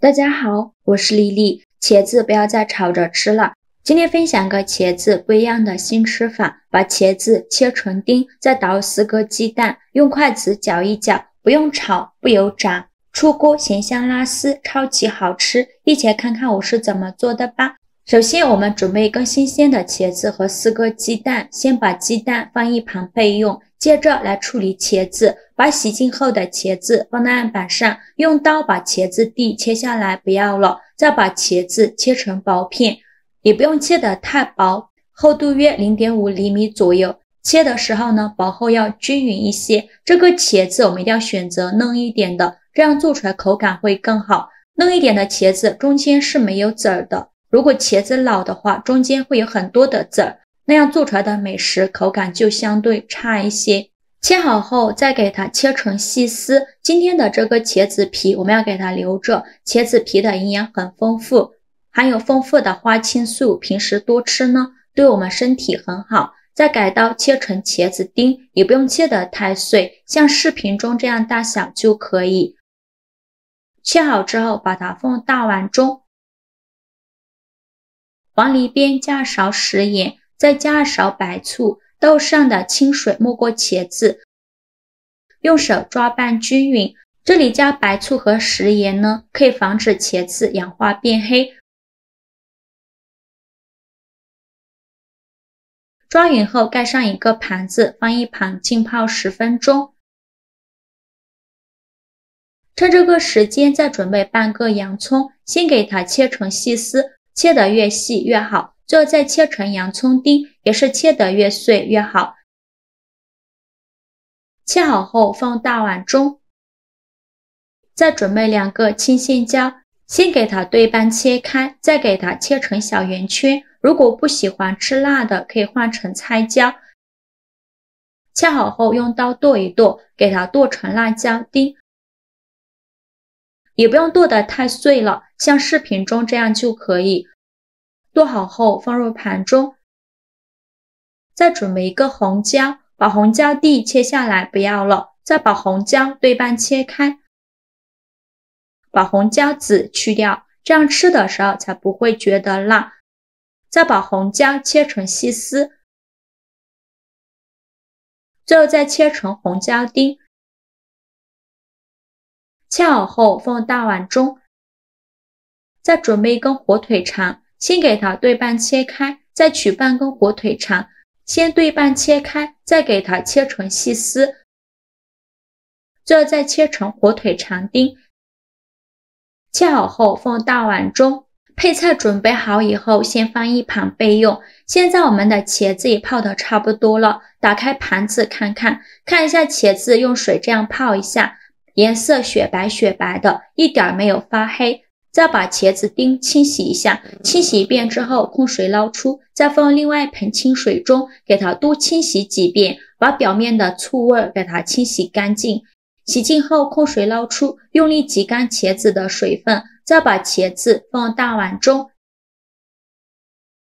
大家好，我是丽丽。茄子不要再炒着吃了。今天分享个茄子不一样的新吃法，把茄子切成丁，再倒4个鸡蛋，用筷子搅一搅，不用炒，不油炸，出锅咸香拉丝，超级好吃。一起来看看我是怎么做的吧。首先我们准备一根新鲜的茄子和4个鸡蛋，先把鸡蛋放一旁备用。接着来处理茄子，把洗净后的茄子放在案板上，用刀把茄子蒂切下来不要了，再把茄子切成薄片，也不用切得太薄，厚度约 0.5 厘米左右。切的时候呢，薄厚要均匀一些。这个茄子我们一定要选择嫩一点的，这样做出来口感会更好。嫩一点的茄子中间是没有籽儿的，如果茄子老的话，中间会有很多的籽儿。那样做出来的美食口感就相对差一些。切好后再给它切成细丝。今天的这个茄子皮我们要给它留着，茄子皮的营养很丰富，含有丰富的花青素，平时多吃呢对我们身体很好。再改刀切成茄子丁，也不用切得太碎，像视频中这样大小就可以。切好之后把它放大碗中，往里边加勺食盐，再加勺白醋，豆上的清水没过茄子，用手抓拌均匀。这里加白醋和食盐呢，可以防止茄子氧化变黑。抓匀后盖上一个盘子，放一旁浸泡10分钟。趁这个时间再准备半个洋葱，先给它切成细丝，切得越细越好。最后再切成洋葱丁，也是切得越碎越好。切好后放大碗中，再准备2个青线椒，先给它对半切开，再给它切成小圆圈。如果不喜欢吃辣的，可以换成菜椒。切好后用刀剁一剁，给它剁成辣椒丁，也不用剁得太碎了，像视频中这样就可以。剁好后放入盘中，再准备一个红椒，把红椒蒂切下来不要了，再把红椒对半切开，把红椒籽去掉，这样吃的时候才不会觉得辣。再把红椒切成细丝，最后再切成红椒丁。切好后放大碗中，再准备一根火腿肠，先给它对半切开，再取半根火腿肠，先对半切开，再给它切成细丝，最后再切成火腿肠丁。切好后放大碗中，配菜准备好以后先放一旁备用。现在我们的茄子也泡得差不多了，打开盘子看一下茄子，用水这样泡一下，颜色雪白雪白的，一点没有发黑。再把茄子丁清洗一下，清洗一遍之后控水捞出，再放另外一盆清水中，给它多清洗几遍，把表面的醋味给它清洗干净。洗净后控水捞出，用力挤干茄子的水分，再把茄子放大碗中。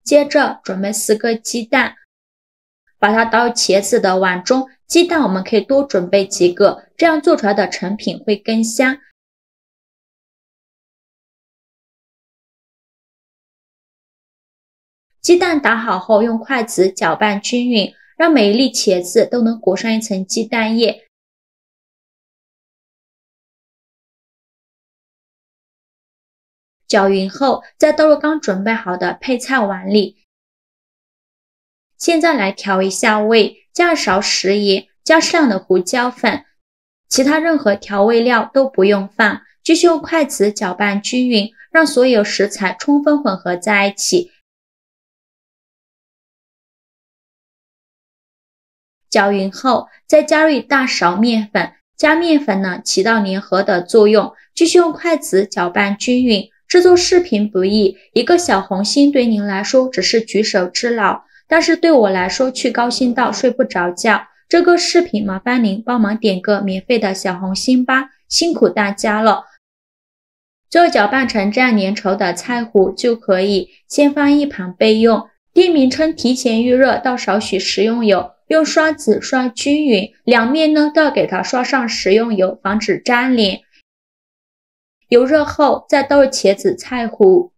接着准备4个鸡蛋，把它倒茄子的碗中，鸡蛋我们可以多准备几个，这样做出来的成品会更香。鸡蛋打好后用筷子搅拌均匀，让每一粒茄子都能裹上一层鸡蛋液。搅匀后再倒入刚准备好的配菜碗里。现在来调一下味，加勺食盐，加适量的胡椒粉，其他任何调味料都不用放。继续用筷子搅拌均匀，让所有食材充分混合在一起。搅匀后再加入一大勺面粉，加面粉呢起到粘合的作用。继续用筷子搅拌均匀。制作视频不易，一个小红心对您来说只是举手之劳，但是对我来说却高兴到睡不着觉。这个视频麻烦您帮忙点个免费的小红心吧，辛苦大家了。最后搅拌成这样粘稠的菜糊就可以，先放一旁备用。店名称提前预热，倒少许食用油，用刷子刷均匀，两面呢都要给它刷上食用油，防止粘连。油热后再倒入茄子、菜糊，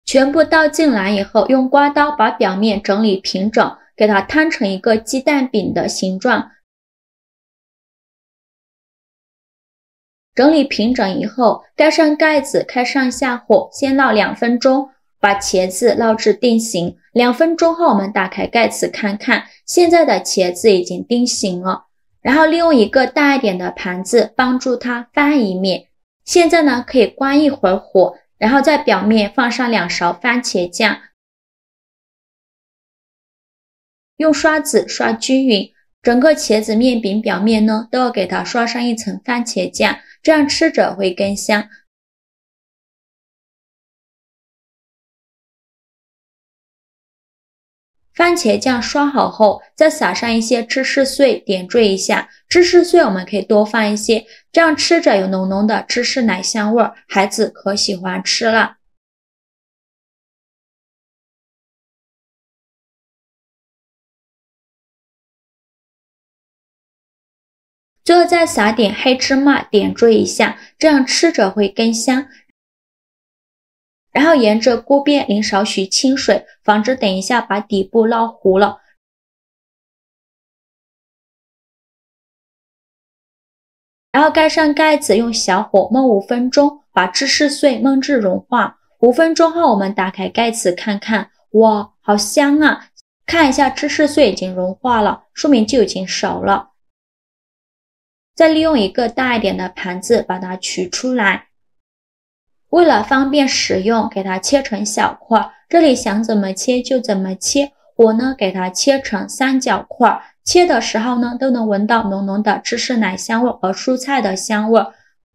全部倒进来以后，用刮刀把表面整理平整，给它摊成一个鸡蛋饼的形状。整理平整以后，盖上盖子，开上下火，先烙2分钟，把茄子烙至定型。2分钟后，我们打开盖子看看，现在的茄子已经定型了。然后利用一个大一点的盘子帮助它翻一面。现在呢，可以关一会儿火，然后在表面放上2勺番茄酱，用刷子刷均匀。整个茄子面饼表面呢，都要给它刷上一层番茄酱，这样吃着会更香。番茄酱刷好后，再撒上一些芝士碎，点缀一下。芝士碎我们可以多放一些，这样吃着有浓浓的芝士奶香味，孩子可喜欢吃了。最后再撒点黑芝麻，点缀一下，这样吃着会更香。然后沿着锅边淋少许清水，防止等一下把底部烙糊了。然后盖上盖子，用小火焖5分钟，把芝士碎焖至融化。5分钟后，我们打开盖子看看，哇，好香啊！看一下芝士碎已经融化了，说明就已经熟了。再利用一个大一点的盘子把它取出来。为了方便食用，给它切成小块，这里想怎么切就怎么切。我呢，给它切成3角块，切的时候呢，都能闻到浓浓的芝士奶香味和蔬菜的香味。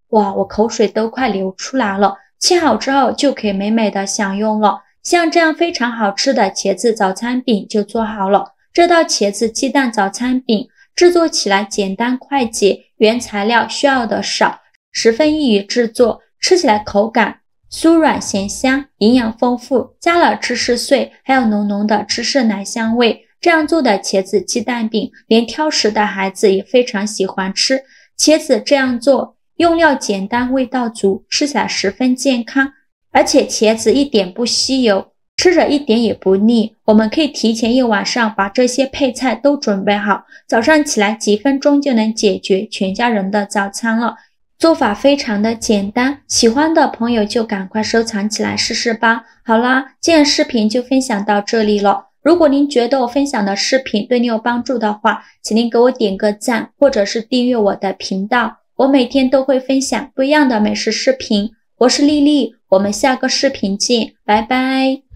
哇，我口水都快流出来了。切好之后就可以美美的享用了。像这样非常好吃的茄子早餐饼就做好了。这道茄子鸡蛋早餐饼制作起来简单快捷，原材料需要的少，十分易于制作，吃起来口感酥软咸香，营养丰富，加了芝士碎，还有浓浓的芝士奶香味。这样做的茄子鸡蛋饼，连挑食的孩子也非常喜欢吃。茄子这样做，用料简单，味道足，吃起来十分健康，而且茄子一点不吸油，吃着一点也不腻。我们可以提前1晚上把这些配菜都准备好，早上起来几分钟就能解决全家人的早餐了。做法非常的简单，喜欢的朋友就赶快收藏起来试试吧。好啦，今天视频就分享到这里了。如果您觉得我分享的视频对你有帮助的话，请您给我点个赞，或者是订阅我的频道。我每天都会分享不一样的美食视频。我是丽丽，我们下个视频见，拜拜。